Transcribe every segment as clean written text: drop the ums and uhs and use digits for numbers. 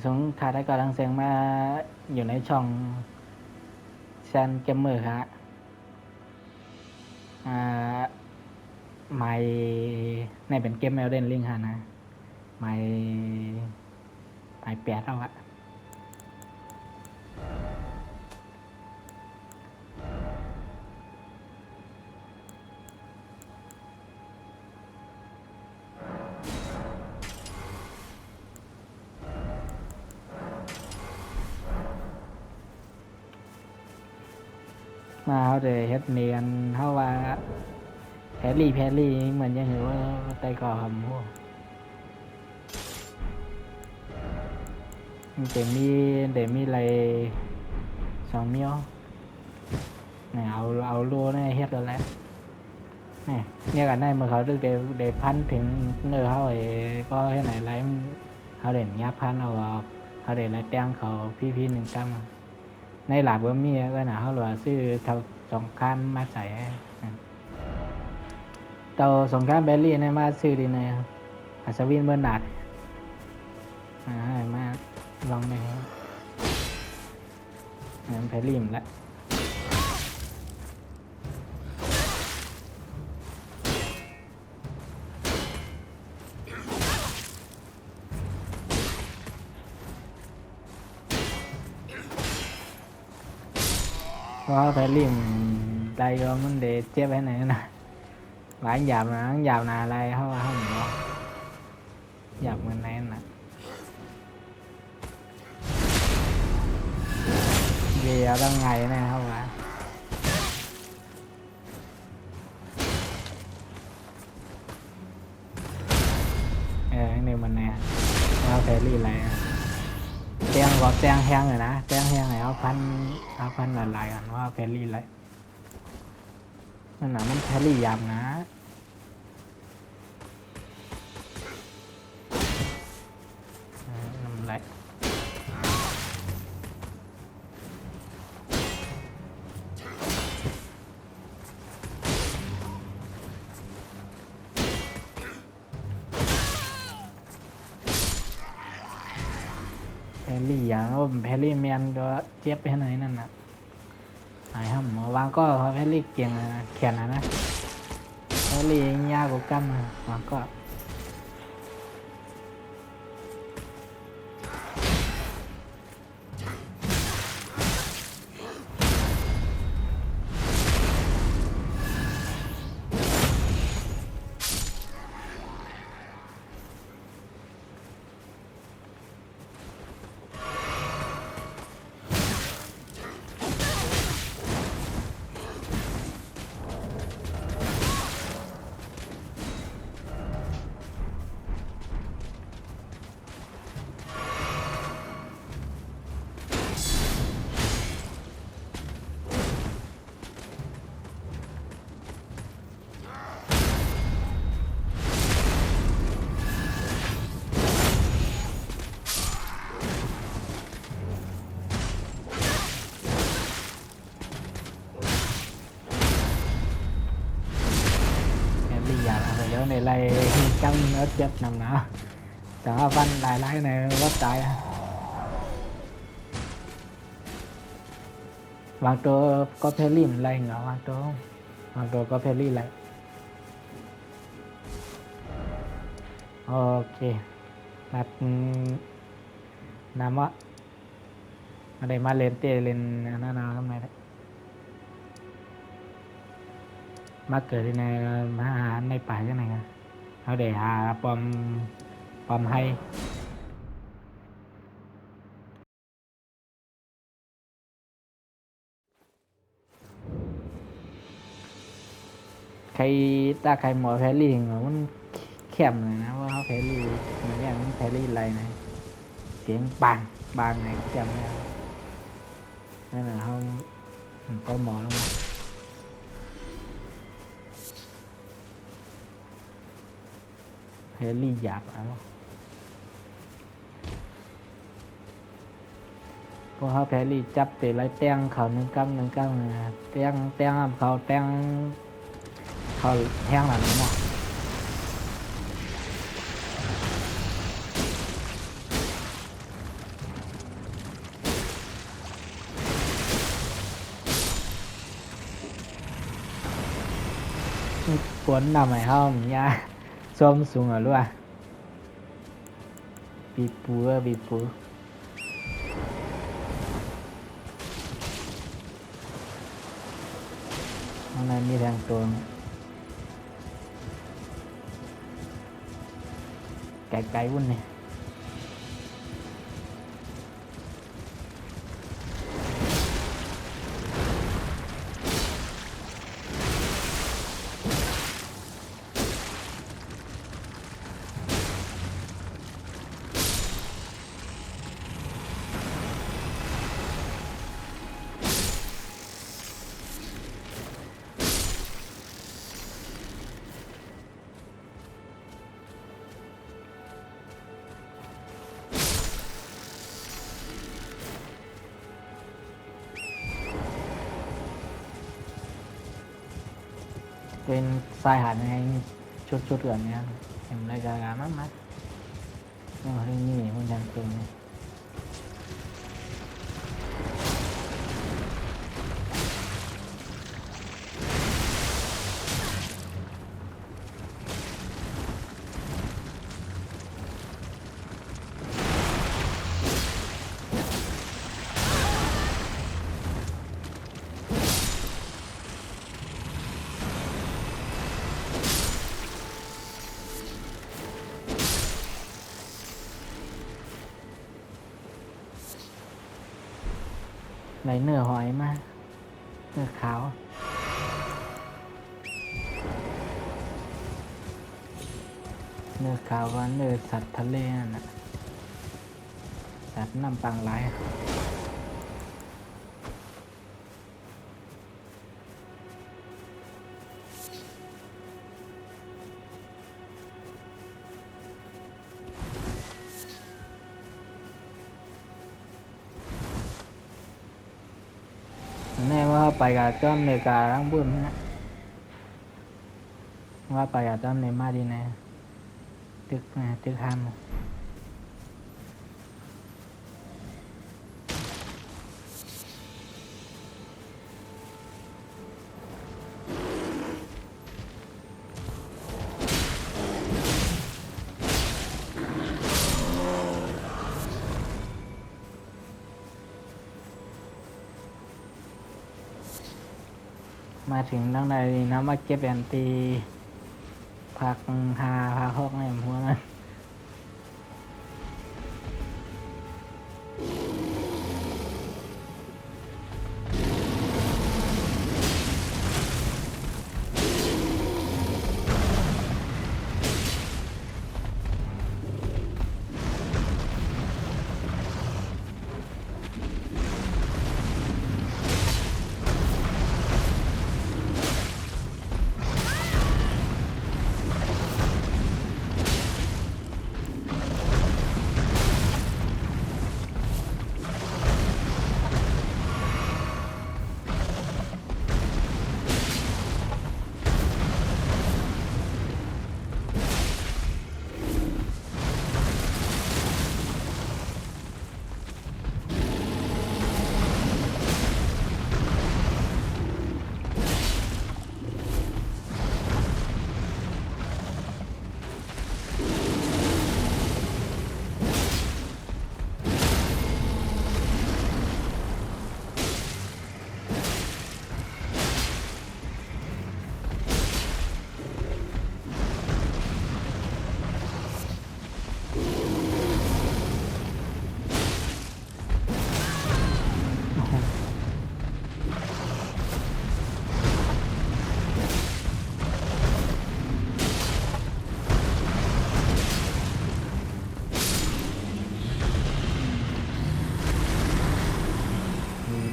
สงขาได้กำลังเสียงมาอยู่ในช่องแซนเกมเมอร์ครับอ่าไม่ในเป็นเกมแมวเด่นลิงฮะนะไม่แปดเอาอะมาเขาเดเฮ็ดเนียนเขาว่าแพรรี่เหมือนยังเห็นว่าไต่ก่อคำพวกเดมีอะไรสองมิ้วเนี่ยเอาลัวเนี่ยเฮ็ดแล้วแหละเนี่ยกันได้เมื่อเขาเดพันถึงเนื้อเขาก็ให้ไหนไรเขาเด่นยับพันเอาเขาเด่นไรแต้งเขาพี่หนึ่งตั้งในหลักว่ามีก็หนาเขาหลัวซื้อเท่าสองคันมาใส่เตาสองคันแบลลี่ในมาซื้อดีนะครับอัศวินเบอร์นาร์ดให้มาลองไปครับแพลลี่มแล้วเพราะแพลลี่มได้ยอมมันเดเจ็บไปไหนนะหลายหยาบนะอะไรเขาว่าเขาหนูหยาบเหมือนไหนน่ะเดี๋ยวต้องไงนะเขาว่านี่มันเนี่ยเอาแพลลี่อะไรแจ้งก็แจ้งแห้งเลยนะแจ้งแห้งไหนเอาพันหลายๆกันว่าแพลลี่อะไรนั่นน่ะมันแพลลี่หยาบนะนั่นแหละแพลลี่อย่างว่าแพลลี่แมนก็เจ็บไปไหนนั่นน่ะหายห้ามวางก็แพลลี่เก่งแขนนะแพลลี่ยากกว่ากันวางก็แล้วในไรจำเนื้อเจ็บนำนะแต่ว่าฟันหลายในรถตายบางตัวก็เพลิมไรเหรอบางตัวก็เพลิไรโอเคนัดนำว่าอะไรมาเลนเตเลนนานาทำไมมาเกิดในมาหาในป่าใช่ไหมกันเขาเดี๋ยวหาปอมให้ใครตาใครหมอแพรรี่เหรอมันเข้มเลยนะว่าเขาแพรรี่มันอย่างมันแพรรี่อะไรนะเสียงบางไหนจำไม่ได้นั่นแหละเขาก็หมอลงมาแพรรี่หยาบอะไรพวกเขาแพรรี่จับเตะไรแต้งเขาหนึ่งกัแต้งเขาแต้งเขาแห้งหลังหมด นนำให้เฮามียาส้มสูงอ่ะรู้อ่ะบีปูบีปูข้างในมีแทงตัวไกลๆวุ่นนี่เป็นทรายหันไงชุดเหลืองเนี้ยเห็นรายการมากมั้ยนี่มันนี่มันยังตรงนี้ในเนื้อหอยมาเนื้อขาวเนื้อขาวก็เนื้อสัตว์ทะเลนั่นแหละสัตว์น้ำปังไหลแน่ว่าไปกับเจ้าเมกาลังบุญนะว่าไปกับเจ้าเนมาดีนะตึกห้ามมาถึงตั้งใดนะมาเก็บแอนตีพักพาหอกในหัวมัน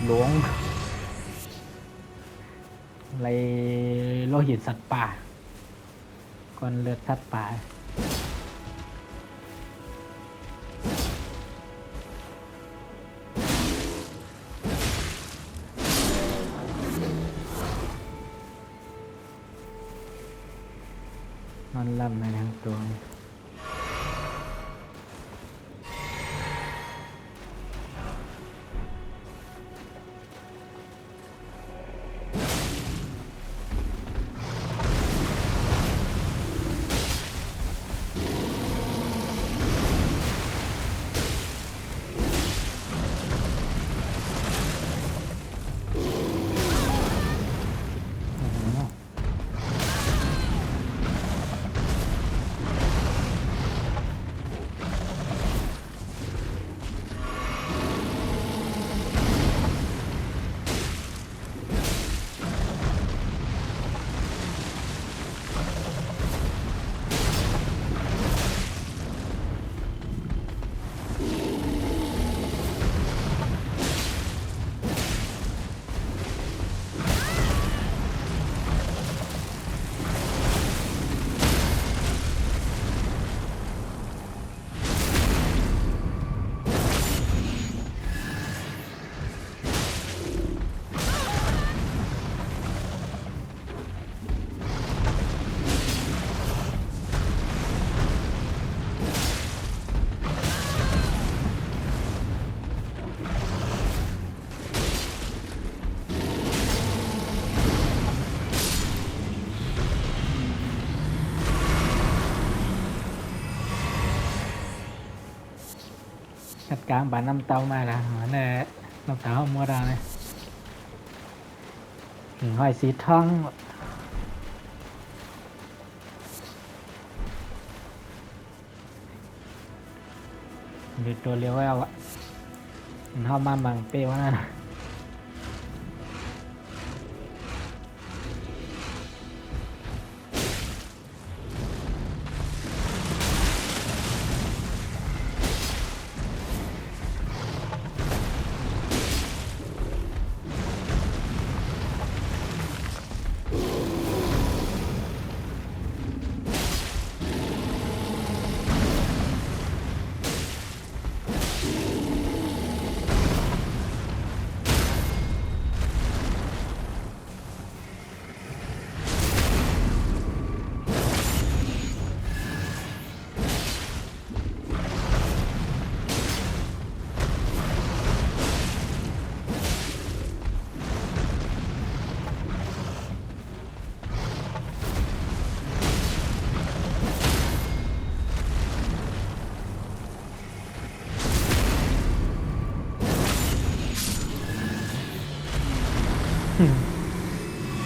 หลวงไรโลหิตสัตว์ป่าก้อนเลือดสัตว์ป่ามันล่ำในทางตัว กลางบ้านน้ำเต้ามาละนั่นแหละน้ำเต้ามัวดาวเนี่ยห้อยสีทองอยู่ตัวเลี้ยวแววอ่ะมันเข้ามาบังเป้วนั่น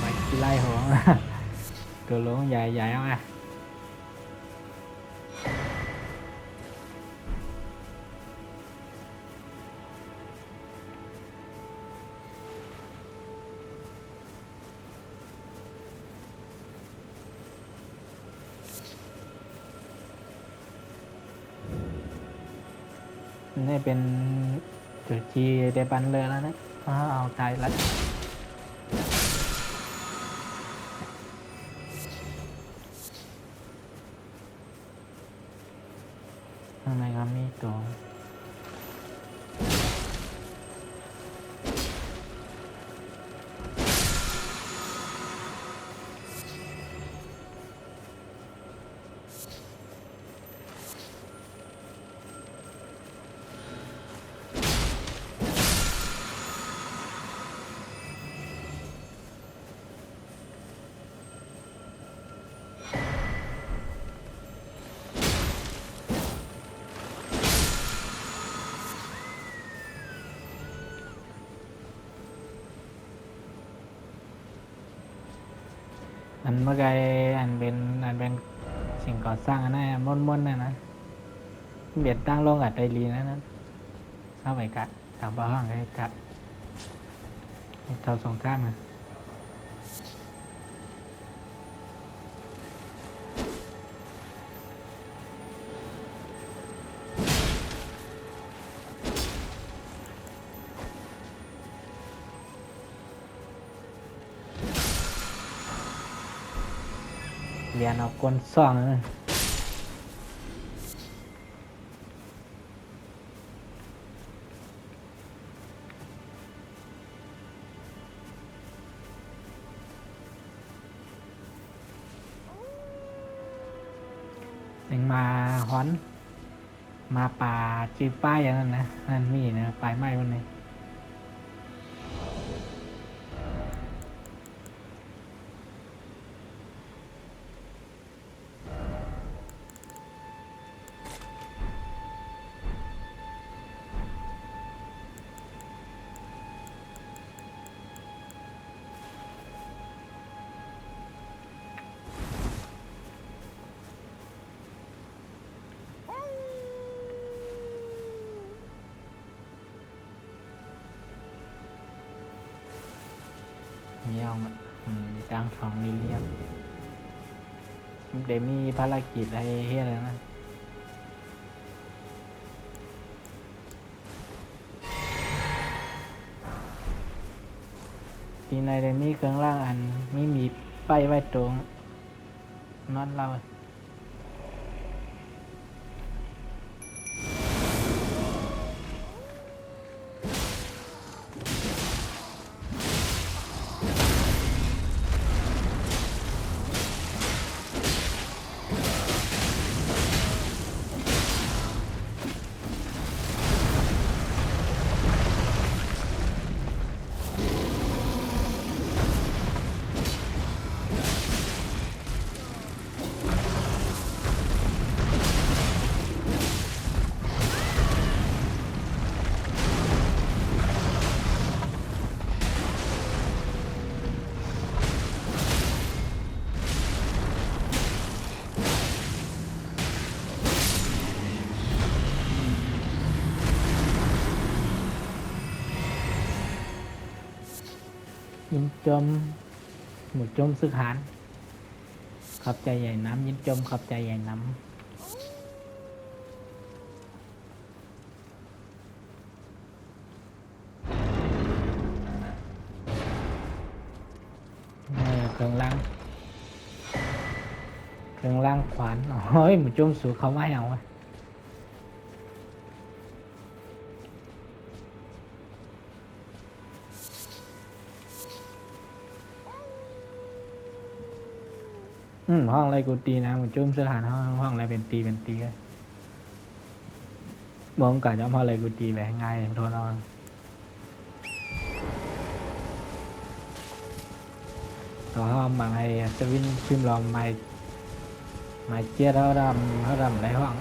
ไปไล่หัวตัวลงใหญ่ๆเอาไงนี่เป็นจุดจีเดบันเลยแล้วนะเอาตายแล้วทำไมก็มีตัวอันเมื่อไงอันเป็นสิ่งก่อสร้างอันนั้นม้วนๆน่ะนะเบียดตั้งลงอัดไดรีนะเข้าไปกัดถามบ้าห้องให้กัดเท่าสองข้างนะเรียนเอาก้นซ่องนะยังมาฮ้อนมาป่าจีป้ายอย่างนั้นนะนั่นมีนะปลายไม้วันนี้มีเอาจางของลิเลียมเดี๋ยวมีภารกิจอะไรเฮียอะไรนะทีในเดมีเครื่องล่างอันไม่มีป้ายไว้ตรงนอนเรา ยินจมหมุดจมสึกหานขอบใจใหญ่น้ำยินจมขอบใจใหญ่น้ำเครื่องล่างขวานโอ้ยหมุดจมสูเขาไม่เอาห้องอะไรกูตีนะมันจุ่มเสื้อหานห้องอะไรเป็นตีเลยมองกันย้อมห้องอะไรกูตีแบบง่ายโทษนอนต่อห้องมาให้สวินชิมลองไม่เจี๊ยเขาดำไรห้อง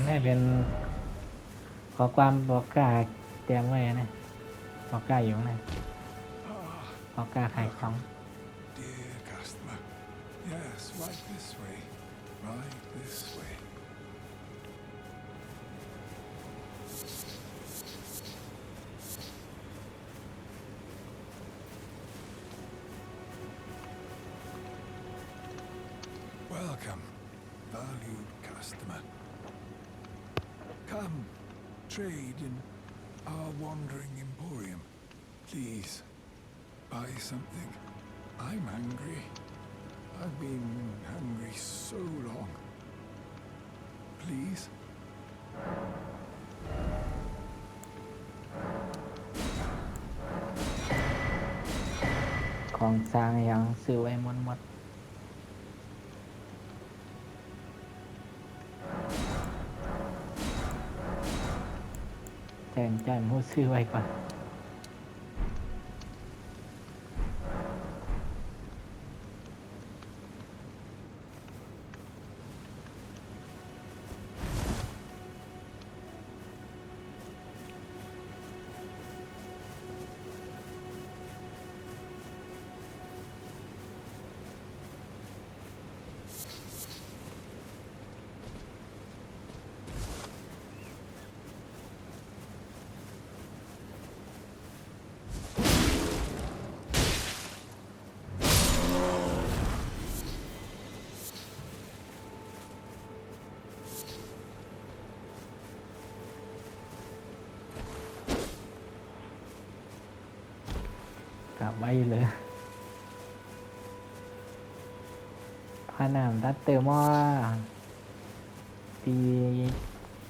นี่เป็นขอความบอกกล้าเตรียมไว้นะบอกกล้าอยู่นะบอกกล้าขายของ Dear customer, yes, right this way, right this way. 'Welcome, valued customer. Come, trade in our wandering emporium. Please, buy something. I'm hungry. I've been hungry so long. Please? ของสร้างยังซื้อไว้หมดแจ้งใจมูซื้อไว้ก่อนกลับไว้เลยพาน้ำตัดเตอร์มอตี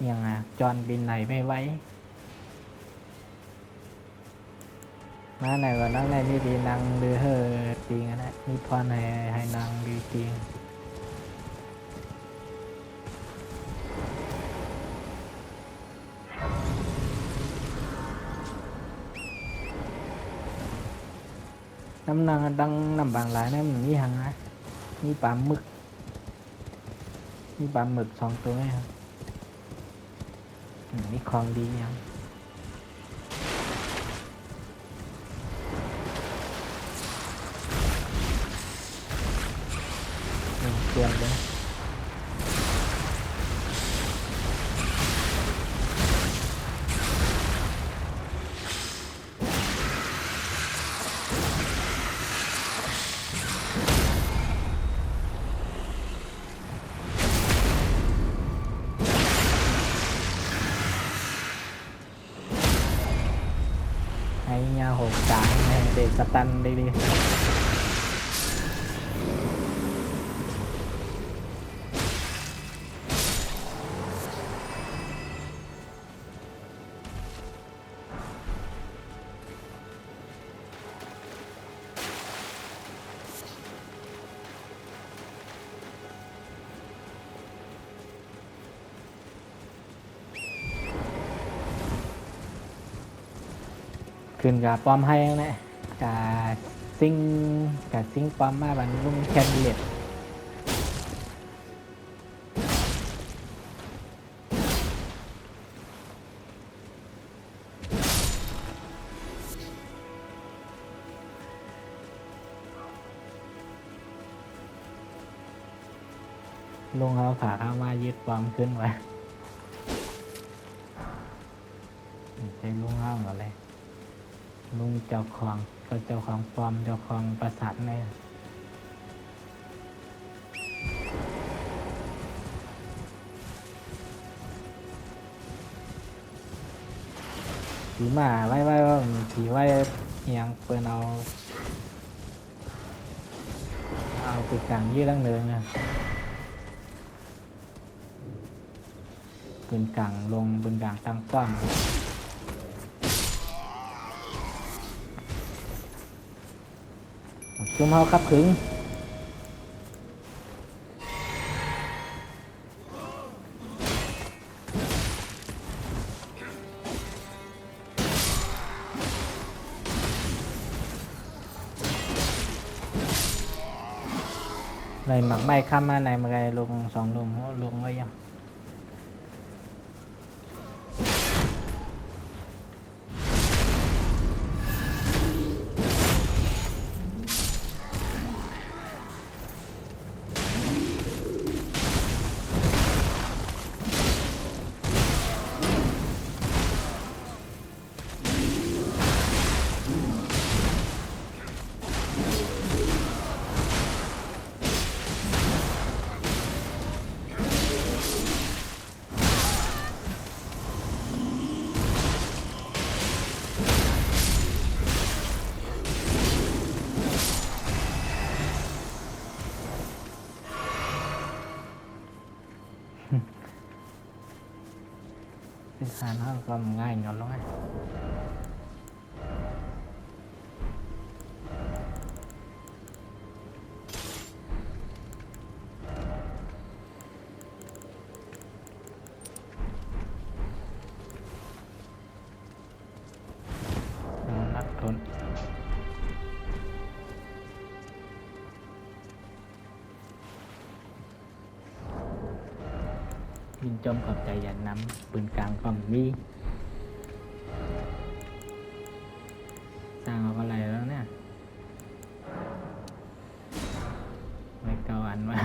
อย่างจอนบินไหนไม่ไว้มาไหนก็นั่งในนี่ดีนั่งดือเฮอจริงนะนี่พรให้นั่งดีจริงน้ำนางดังน้ำบางหลายนะมันมีหางนะมีปลาหมึก2 ตัวไหมครับมีของดียังเตรียมเลยให้ยาหกจานให้เด็กสตันดี ขึ้นกับป้อมให้แล้วนะกับซิงกับซิงป้อมมาบันลุงแคนดิเดตลุงเขาขาเข้ามายึดป้อมขึ้นไว้ใช้ลุงห้างอะไรลุงเจ้าของก็เจ้าของป้อมเจ้าของปราสาทเนี่ยผีหมาไว้ว่าผีไว้เอียงเปิดเอาปิดกลางยืดดั้งเดินนะปืนกลางลงปืนกลางตั้งป้อมจุ่มเฮาครับถึงในหมักใบข้ามมาในมาไกลลงสองลงไว้ยังเป็นทานเขาก็ง่ายเนาะร้อยนักทนยินจมกับใจยันน้ำปืนกลางก็มีสร้างเอาอะไรแล้วเนี่ยไม่เกาอันมา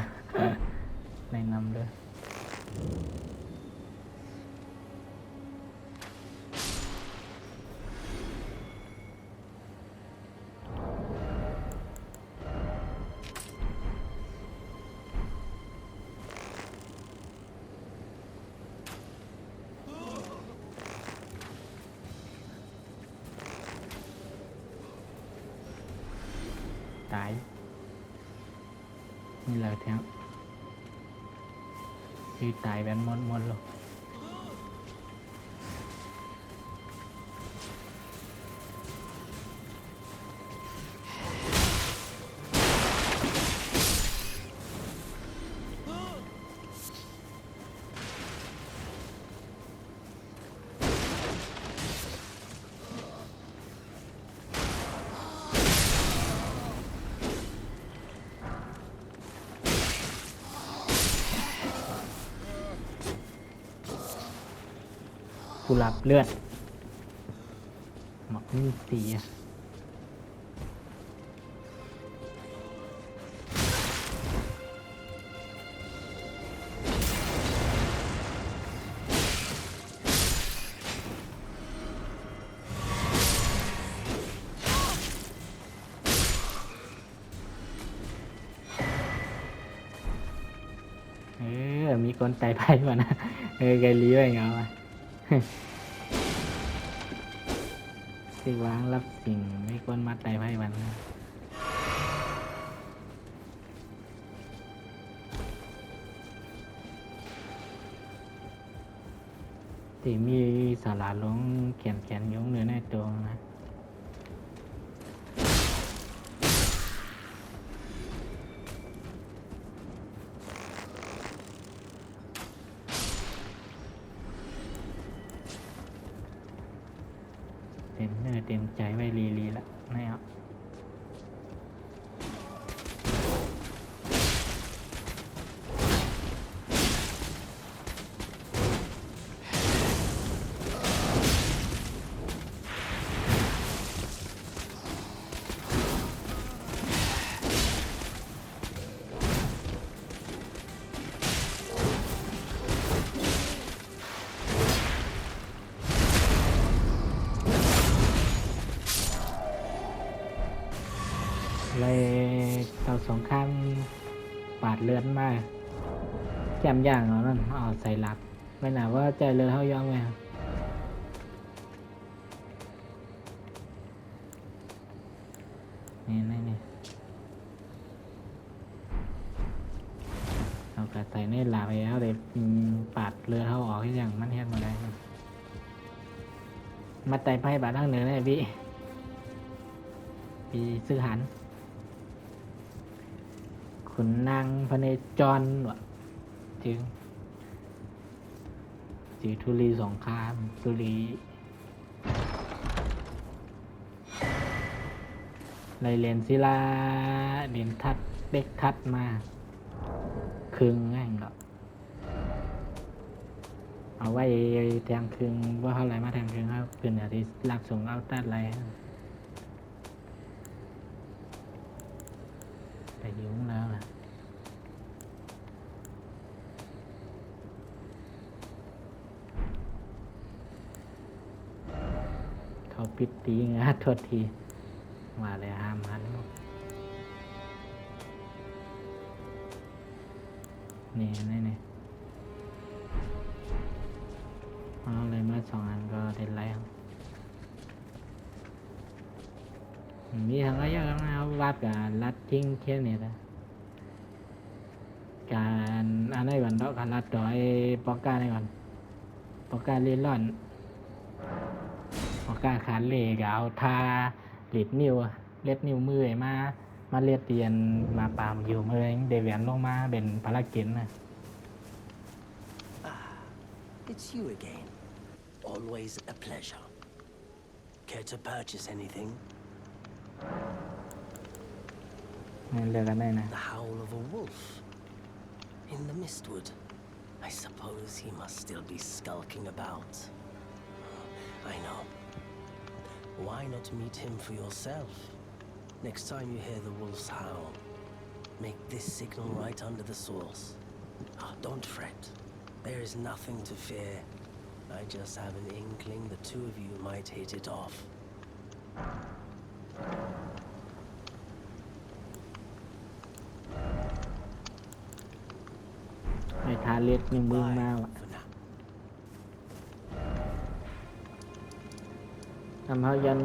ในนำเลยตายนี่เลยแท้ที่ตายแบบหมดเลยกุหลาบเลือดหมักมีสีมีคนไต่ไพ่ก่อนนะไกลลี้ไว้เงาที่วางรับสิ่งไม่ควรมัดไต่ไพ่วันที่มีสาราลงแขนยงเนื้อในตัวนะเต็ม รียมใจไว้ลีๆแล้วนะครับเลยต่อสงครามปาดเลือดมาแจมย่างเอานั่นเอาใส่หลักไม่น่าว่าใจเลือดเขาย่องไงนี่เอากระใส่ในหลักไปแล้วเลยปาดเลือดเขาออกที่อย่างมันเฮ็ดมาได้มาไต่ไพ่บาดทางเหนือเลยพี่ซื้อหันขุนนางพเนจรวะจึงทุลีสงครามทุลีไรเลนศิลาเด่นทัดเด็กทัดมาคึงง่ายหรอกเอาไว้แทงคึงว่าเท่าไรมาแทงคึงครับเป็นอะไรที่รับส่งเอาตัดอะไรแต่ยุ่งแล้วนะเขาปิดตีงาโทษทีว่าเลยห้ามหันนี่เอาเลยมา2 อันก็เด็ดแล้วมีทางอะไรเยอะนะวัดกับรัดทิ้งแค่นี้นะการอันไหนก่อนแล้วการรัดต่อยปอกก้าได้ก่อนปอกก้าเล่นร่อนปอกก้าขาดเหล็กเอาทาเล็ดนิ้วมือมาเลียดเตียนมาปามอยู่เมื่อเดเวียนลงมาเป็นภารกิจนะ It's you again. Always a pleasure. Care to purchase anything? เลือกกันได้นะ The howl of a wolf in the mistwood. I suppose he must still be skulking about. I know. Why not meet him for yourself? Next time you hear the wolf's howl, make this signal right under the source. Don't fret. There is nothing to fear. I just have an inkling the two of you might hit it off. ไม่ทาเล็ดนิ้วมือมาว่ะ For now. ทำเขายัน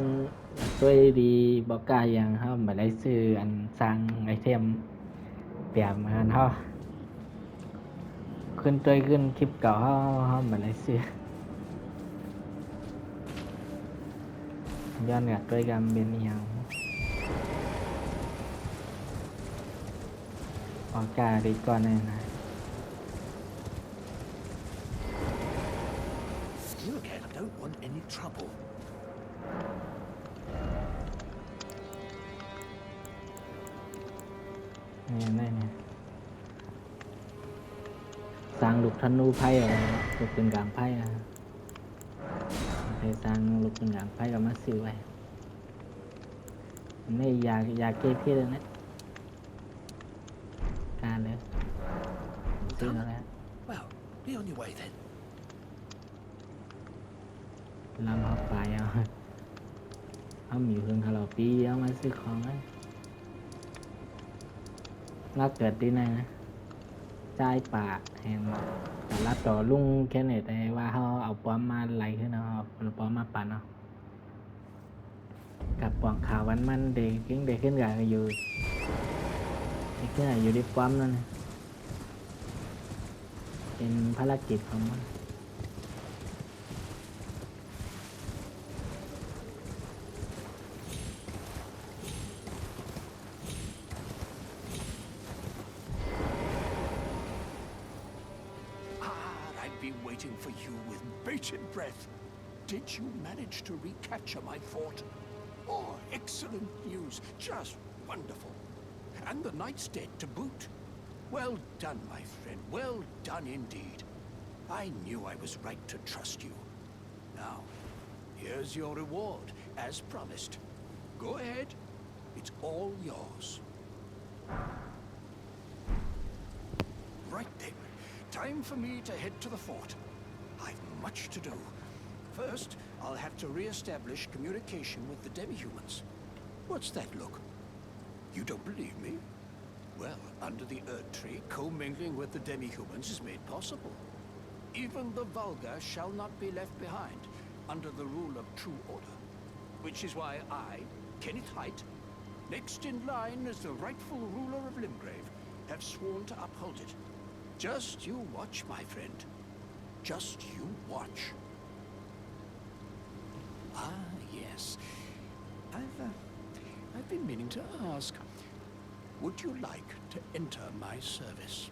ช่วยดีบอกกล้าอย่างเขาไม่ได้ซื้ออันสร้างไอเทมเปรียบเหมือนเขาขึ้นคลิปเก่าเขาไม่ได้ซื้อย้อนกับตัวกันเป็นอย่างบอกกล้าดีก่อนเลยนะ You again. I don't want any trouble. นี่สร้างลูกธนูไพ่อะไรลูกเป็นกลางไพ่นะไปสร้างลูกเป็นกลางไพ่กับมาซื้อไว้ไม่อยากเก็บพี่เลยนะการเลยซื้อแล้ว Well, be on your way then. ลำเอาไปเอาหมิวเพิ่งฮัลโหลปีเอามาซื้อของนะรับเกิดที่ไหนนะจ่ายปากแหงแต่รับต่อลุงแค่ไหนแต่ว่าเขาเอาป้อมมาไหลขึ้นเอาป้อมมาปั่นเอากับปองขาววันมันเด็กขึ้นกันอยู่ที่ป้อมนั่นเป็นภารกิจของมัน been waiting for you with bated breath. Did you manage to recapture my fort? Oh, excellent news. Just wonderful. And the knight's dead to boot. Well done, my friend. Well done indeed. I knew I was right to trust you. Now, here's your reward, as promised. Go ahead. It's all yours. Right then. Time for me to head to the fort. I've much to do. First, I'll have to re-establish communication with the demi-humans. What's that look? You don't believe me? Well, under the Erd Tree, commingling with the demi-humans is made possible. Even the vulgar shall not be left behind, under the rule of true order. Which is why I, Kenneth Haight, next in line as the rightful ruler of Limgrave, have sworn to uphold it. Just you watch, my friend. Just you watch. Ah, yes. I've been meaning to ask. Would you like to enter my service?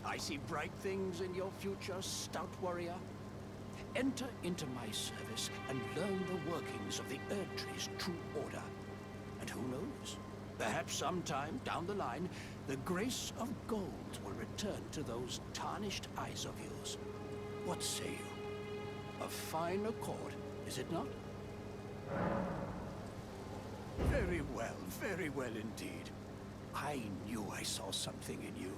I see bright things in your future, stout warrior. Enter into my service and learn the workings of the Erd Tree's true order. And who knows? Perhaps sometime down the line, the grace of gold will return to those tarnished eyes of yours. What say you? A fine accord, is it not? Very well indeed. I knew I saw something in you.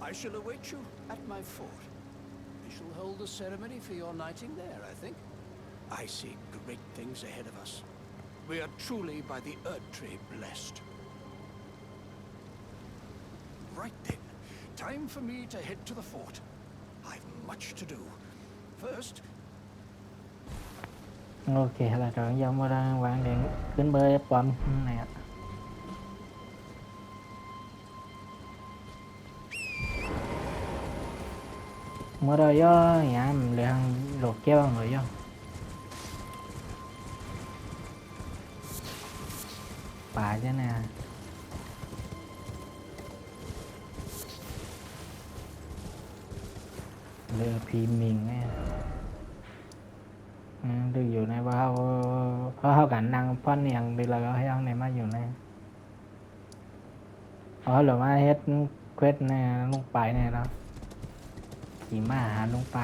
I shall await you at my fort. We shall hold a ceremony for your knighting there, I think. I see great things ahead of us. We are truly by the Erd Tree blessed. Right then. Time for me to head to the fort. I've much to do. First, Ok là chọn dòng vào đang vàng điện kính bơi bấm này ạ. Mở đầu do nhà mình đang lột treo người vô bà chứ nè lừa phì mình nghe đượcอยู่ในเพราะเขากันนั่งพ่อนอย่างดีแล้วก็ให้เอาในมาอยู่ในหรือว่าเฮ็ดเควสเนี่ยลงไปเนี่ยแล้วขี่ม้าหาลงไป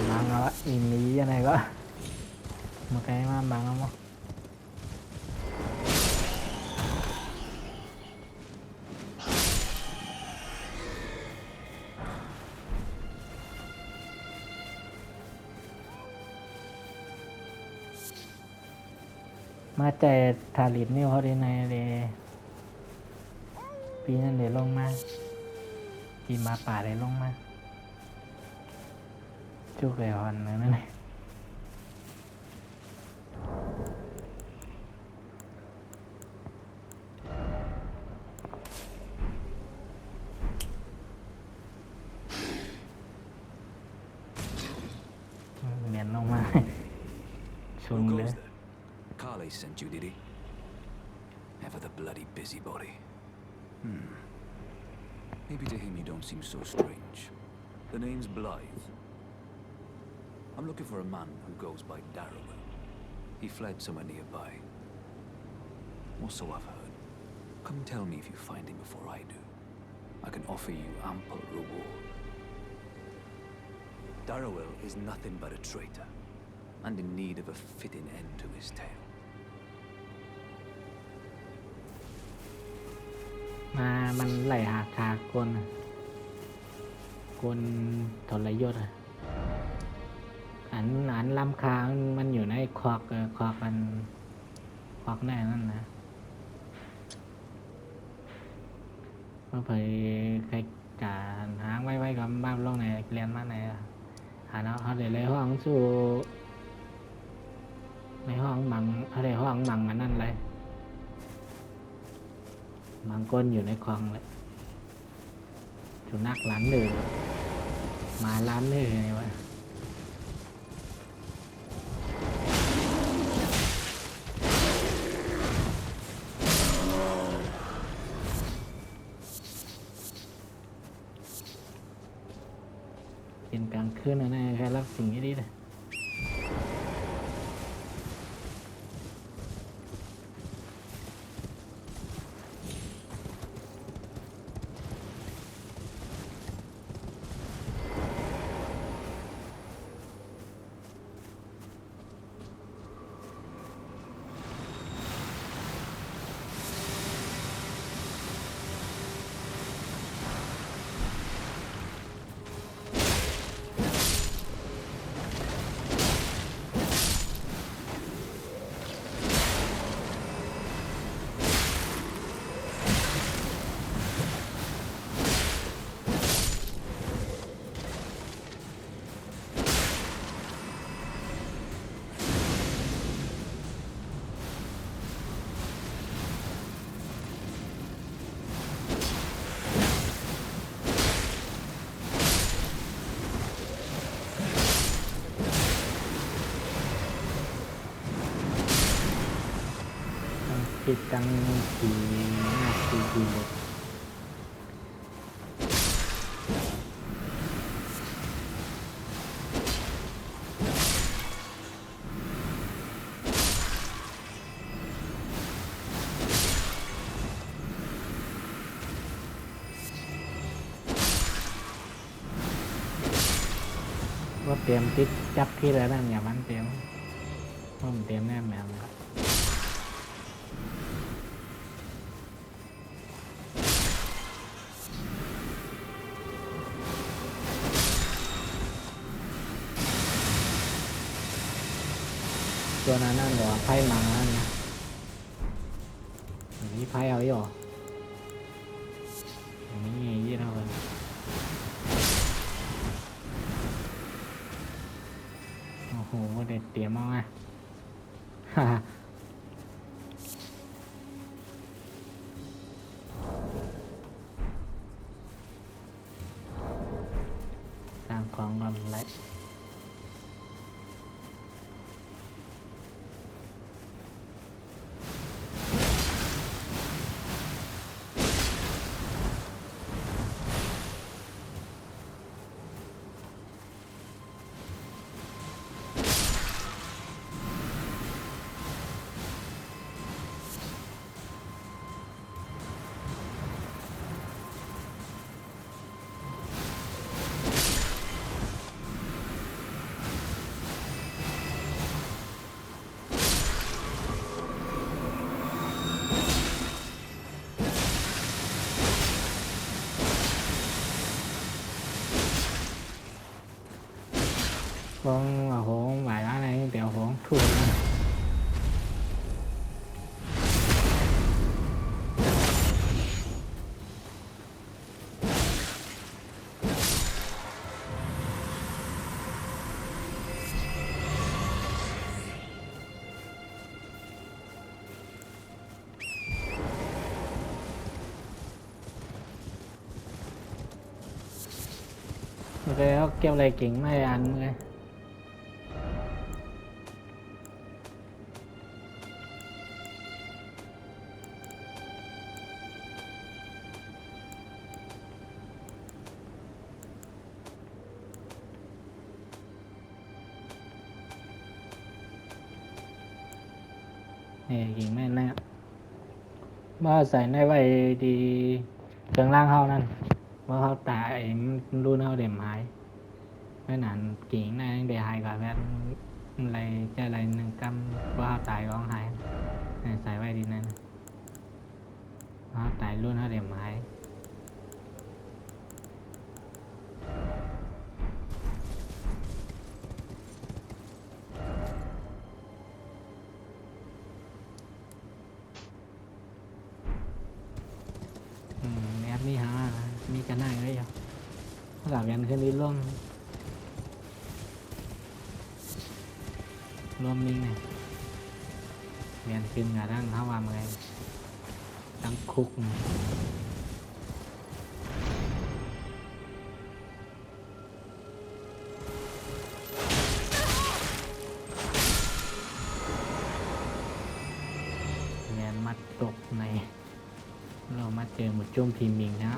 mang nó im ý cái này có một cái mà mang không มาแต่ทาลิดนิ้วเขาได้ในเลยปีนั้นเดี๋ยวลงมาปีมาป่าได้ลงมาจุกเลยอ่อนนั่นแหละเมียนลงมาชุนเลยCarly sent you, did he? Ever the bloody busybody. Maybe to him you don't seem so strange. The name's Blythe. I'm looking for a man who goes by Darrowell. He fled somewhere nearby. Or so I've heard. Come tell me if you find him before I do. I can offer you ample reward. Darrowell is nothing but a traitor, and in need of a fitting end to his tale. มันไหลหาคาคนทรยศอันลำคามันอยู่ในคอกมันคอกแน่นั่นนะเมื่อเผยใครการหางไว้กับบ้านลงในเรียนมาในหาเนาะเขาเลยเลยห้องสู้ในห้องมังอะไรห้องมังอันนั้นเลยมังก้นอยู่ในคลองเลยสุนัขล้านเลยมาล้านเลยไงวะ เป็นกลางคืนนะใครรับสิ่งนี้ดีเลยปิดตังสีสีเลยว่าเตรียมติดจับที่แล้วนั่นอย่ามันเตรียมผมเตรียมแน่แมวครับตัวนั้นนั่นเดี๋ยวไพ่มานั่นนะอย่างนี้ไพ่เอาอยู่อย่างนี้ยี่เท่ากันโอ้โหเด็ดเตรียมมากไงฮ่าสร้างของกำไรcon hổ bài lá này đều hổ thua ok nó kêu lại kiện mấy anh rồi kiện mấy anh này màใส่ในไว้ดีเครื่องล่างเขานั่นว่าเขาตายรุ่นเขาเด็มหายไม่นานกิ่งในเดียหายกับแบบอะไรจะอะไรหนึ่งกำว่าเขาตายก็หายใส่ไว้ดีนั่นเขาตายรุ่นเขาเด็มหายแอปนี่ฮะมีกันได้ไหมยังหลับยันขึ้นนี้ร่วมนิ่งไงเรียนขึ้นกับร่างเขาว่าอะไรตั้งคุกไงเรียนมัดตกในเรามาเจอหมดจุ่มทีมิงนะ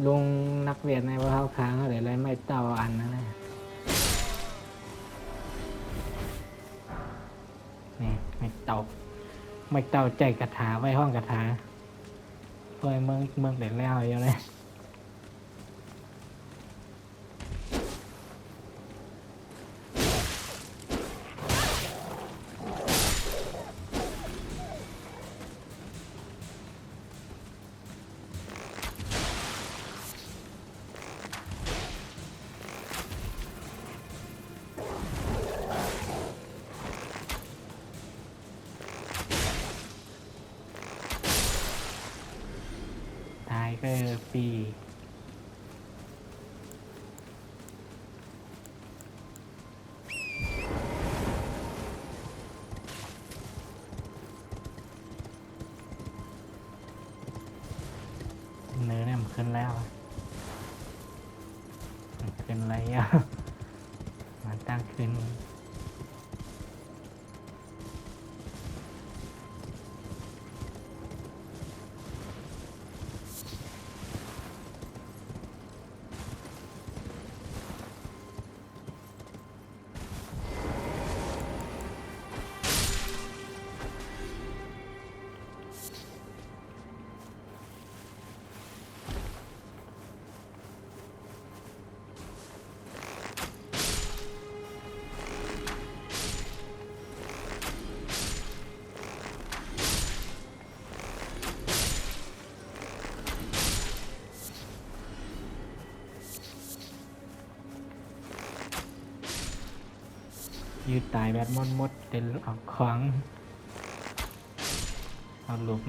ลุงนักเวียนในว่าเขาค้างอะไรเลยไม่เต่าอันนั่นแหละนี่ไม่เต่าใจกระถาไว้ห้องกระถาเพื่อเมืองเด็ดแล้วอยู่เลย ตายก็ปี เนื้อเนี่ยมันขึ้นแล้วมันขึ้นอะไรอ่ะ มันตั้งขึ้นยืดตายแบบมดเดินออกของเอาหลุม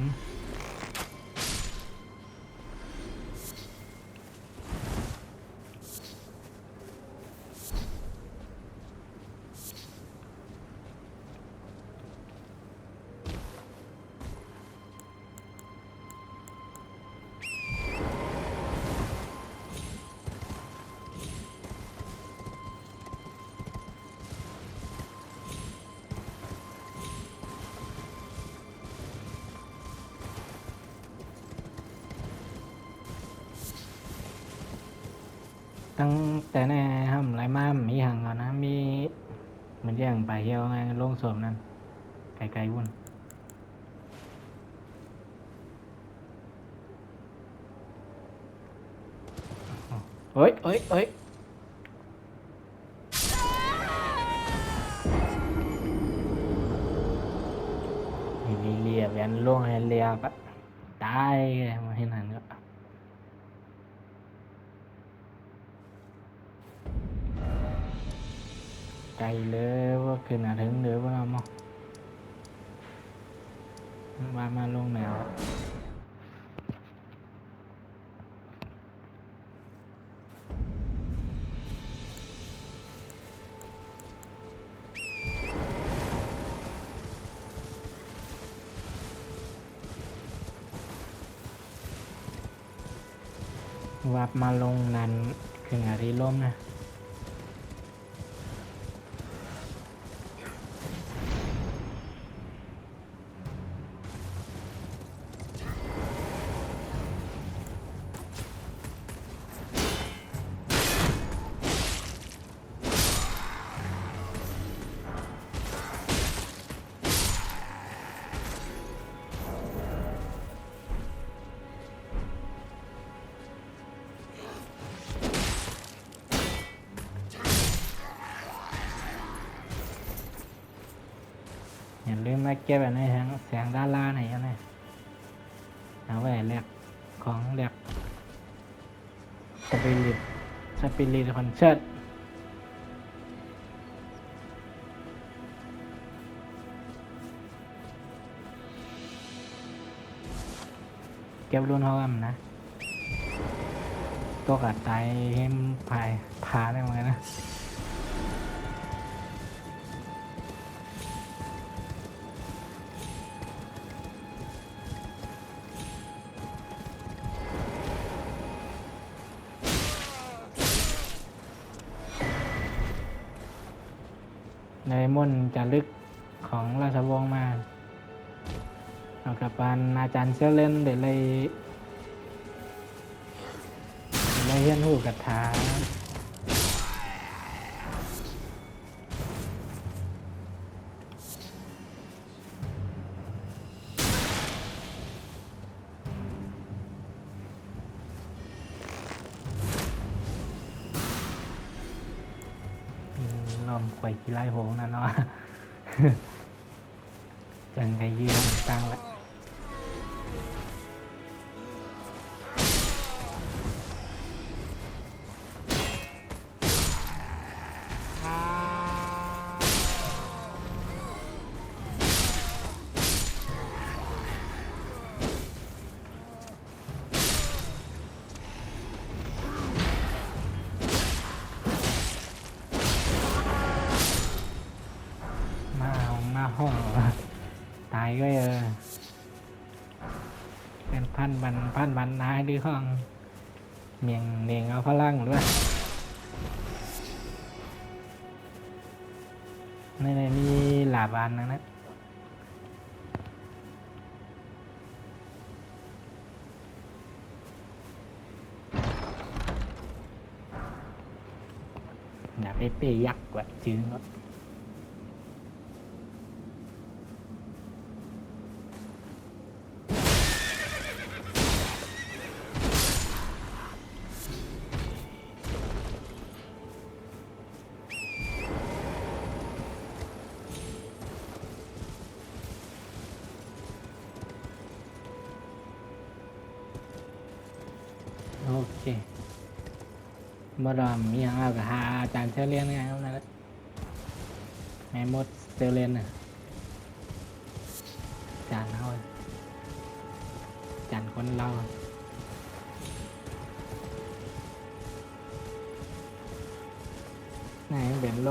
ตั้งแต่ในห้ำไรมามีหังก่อนนะมีเหมือนอย่างไปเที่ยวไงลงสวมนั่นไกลๆวุ่นเฮ้ยมีเรียบยันล่วงให้เรียบอะตายมาให้นั่นก็ไกลเลยว่าขึ้นมาถึงเดือว่าเรามาลงแนววับมาลงนั้นขึ้นอาทิล่มนะอย่าลืมมาเก็บอันนี้ทั้งแสงด้านล่างไหนยังไงเอาไว้แลกของแลกสปิริตคอนเสิร์ตเก็บรุ่นเขาอ่ำนะตัวกัดตายให้พาได้เหมือนกันนะในมนต์จะลึกของราชวงศ์มาเอากับปานอาจารย์เซเลนเดี๋ยวเลย เฮียนหูกระทาลอมไข่ขี้ไล่โหงนั่นเนาะ จังไงยืนตั้งละมาห้องตายก็เป็นพันบันนายด้วยห้องเมียงเนียงเอาพลังด้วยในนี่หลาบานนะอย่าไปเปย์ยักษ์กว่าจื้อเนาะโอเคบรมมีอย่างเอากับหาอาจารย์เชลเลียนไงครับนั่นแหละแม่มดเชลเลียนน่ะอาจารย์เขาอาจารย์คนเราไหนเป็นล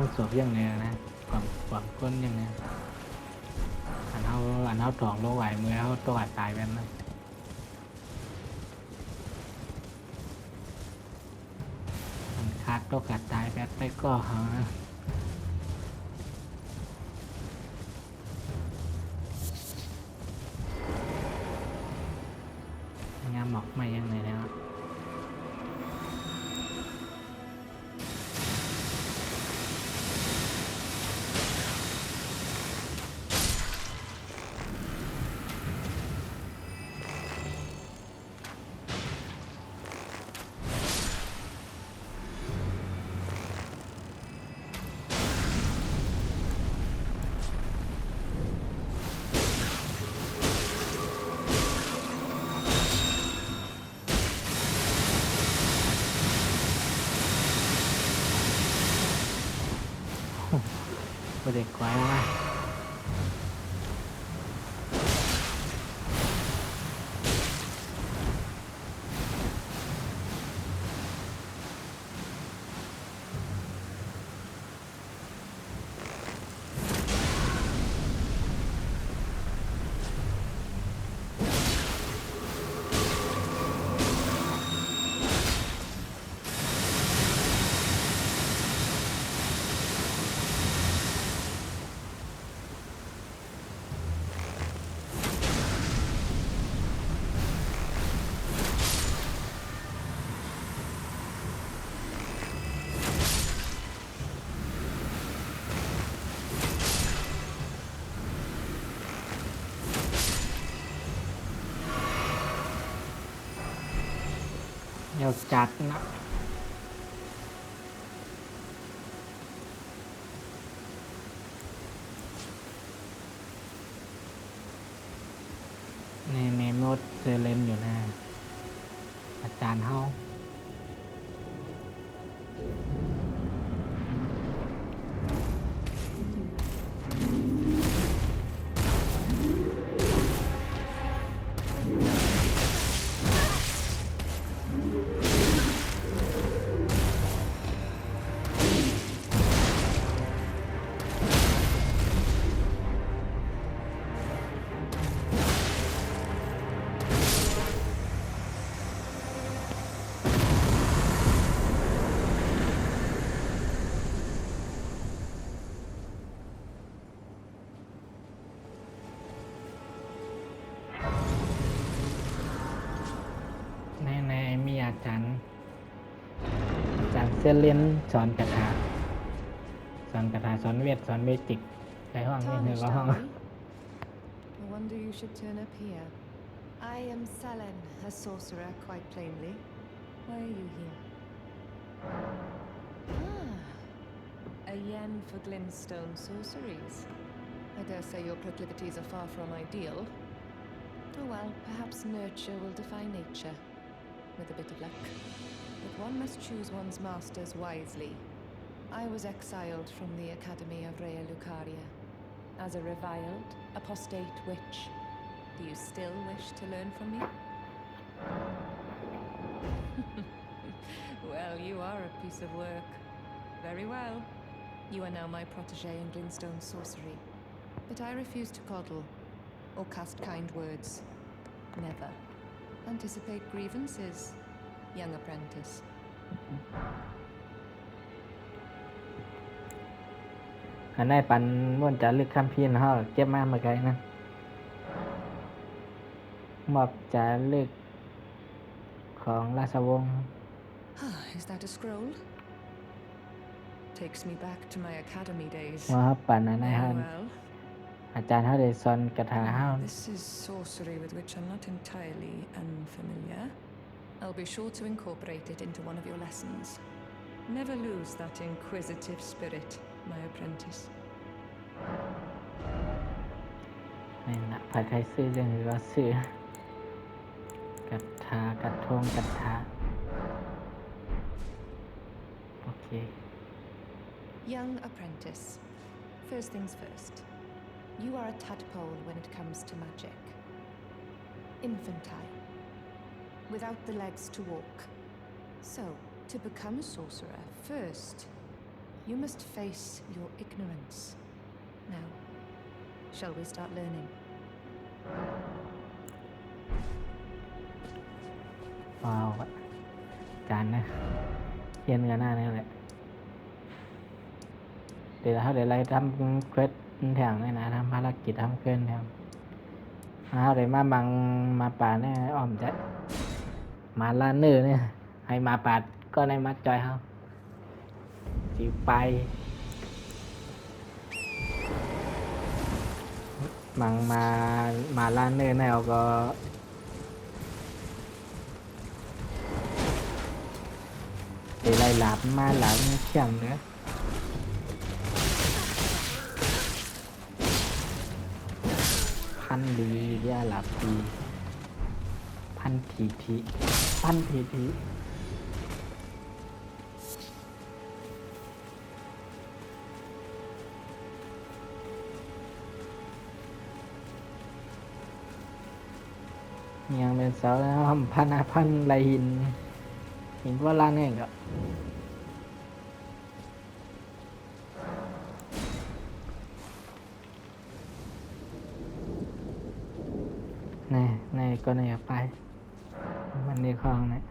งศพอย่างเนี้ยนะก่อนก้นอย่างเนี้ยอันเขาถองโลไหวมือเขาตัวตายแบบนั้นขาดตัวขาดตายแบบไปก็หางามหมอกไม่ยังไงแล้วก็เด็กไว้ว่าเดี๋ยวจัดนะในเมมโมดเซเลนอยู่นะอาจารย์เฮา เรียนสอนคาถาสอนเวทสอนเมจิกใช้ห้องนี่คือก็ Tarnished, ห้อง are we? No wonder you should turn up here. I am Selen, a sorcerer, quite plainly. Why are you here? Ah, a yen for glintstone sorceries. I dare say your proclivities are far from ideal. Oh well, perhaps nurture will defy nature, with a bit of luck. But one must choose one's masters wisely. I was exiled from the Academy of Rea Lucaria. As a reviled, apostate witch, do you still wish to learn from me? Well, you are a piece of work. Very well. You are now my protege in glintstone sorcery. But I refuse to coddle or cast kind words. Never. Anticipate grievances, young apprentice. อันได้ปันม่วนจะลึกคำพีนะฮะเก็บมาเมื่อไงนะหมอบจะลึกของราชวงศ์ Is that a scroll? Takes me back to my academy days. ว่าเขาปันอันได้ Very ฮะ well. อาจารย์เขาได้สอนคาถาเฮา This is sorcery with which I'm not entirely unfamiliar. I'll be sure to incorporate it into one of your lessons. Never lose that inquisitive spirit, my apprentice. นี่นะผัดไทยซื้อเรื่องนี้ก็ซื้อกัดทากัดทงกัดทาโอเค Young apprentice. First things first. You are a tadpole when it comes to magic. Infantile. Without the legs to walk. So, to become a sorcerer, first, you must face your ignorance. Now, shall we start learning? ว้าวอาจารย์นะเขียนกันหน้านี่แหละเดี๋ยวเขาเดี๋ยวอะไรทำเควสแถวนี่นะทำภารกิจทำเควสแถวเขาเดี๋ยวมาบังมาป่าเนี่ยอ้อมจะมาลาเนอร์เนี่ยให้มาป่าก็ในมาจอยเขาสิไปบังมาลาเนอร์แนวก็เดี๋ยวไล่หลับมาหลับเชี่ยงเนื้อพันดีย่าหลับดีพันทีพันทียังเป็นเสาแล้วพันไรหินว่าล่างเนี่ยก็นี่ก็เนี่ยไปมันในคลองเนี่ย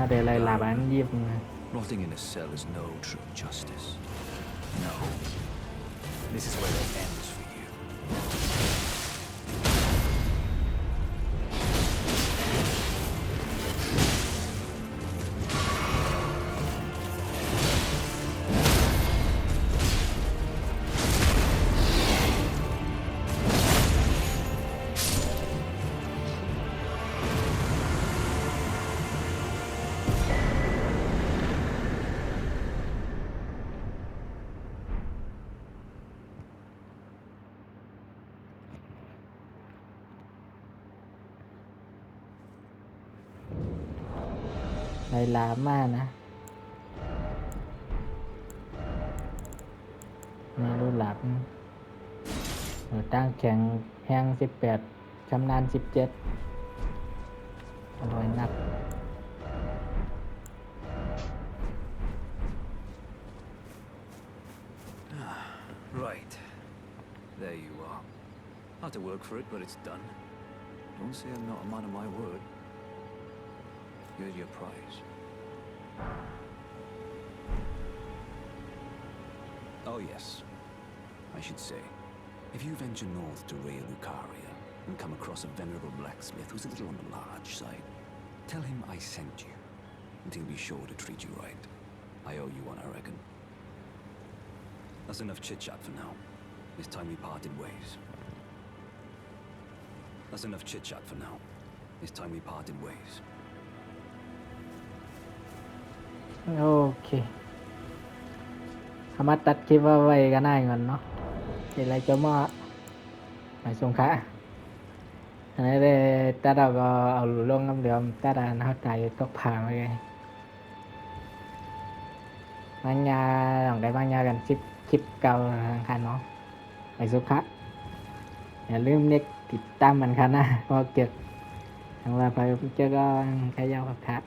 เดี๋ยวไล่หลับอันยิบไง Rotting in a cell is no true justice. No. This is where it ends for you.ไล่หลับมากนะไม่รู้หลับตั้งแข่งแห้ง18ชำนาญ17อร่อยนัก Right. There you are. Had to work for it, but it's done. Don't say I'm not a man of my word. Here's your prize. Oh yes. I should say. If you venture north to Raya Lucaria and come across a venerable blacksmith who's a little on the large side, tell him I sent you, and he'll be sure to treat you right. I owe you one, I reckon. That's enough chit-chat for now. It's time we parted ways. That's enough chit-chat for now. It's time we parted ways. โอเคเอามาตัดคลิปว่าไว้กันได้ก่อนเนาะเดี๋ยวเราจะมาหมายสงค่ะอันนี้ได้ตัดเราก็เอาลงน้ำเหลือมตัดอันเข้าใจตกผ่าไปเลยบางยาหลังได้บางยากันคลิปเก่าทางคันเนาะหมายสุขะอย่าลืมเน็กติดตามมันคันนะพอเก็บทางเราไปเจอก็ขยาวครับ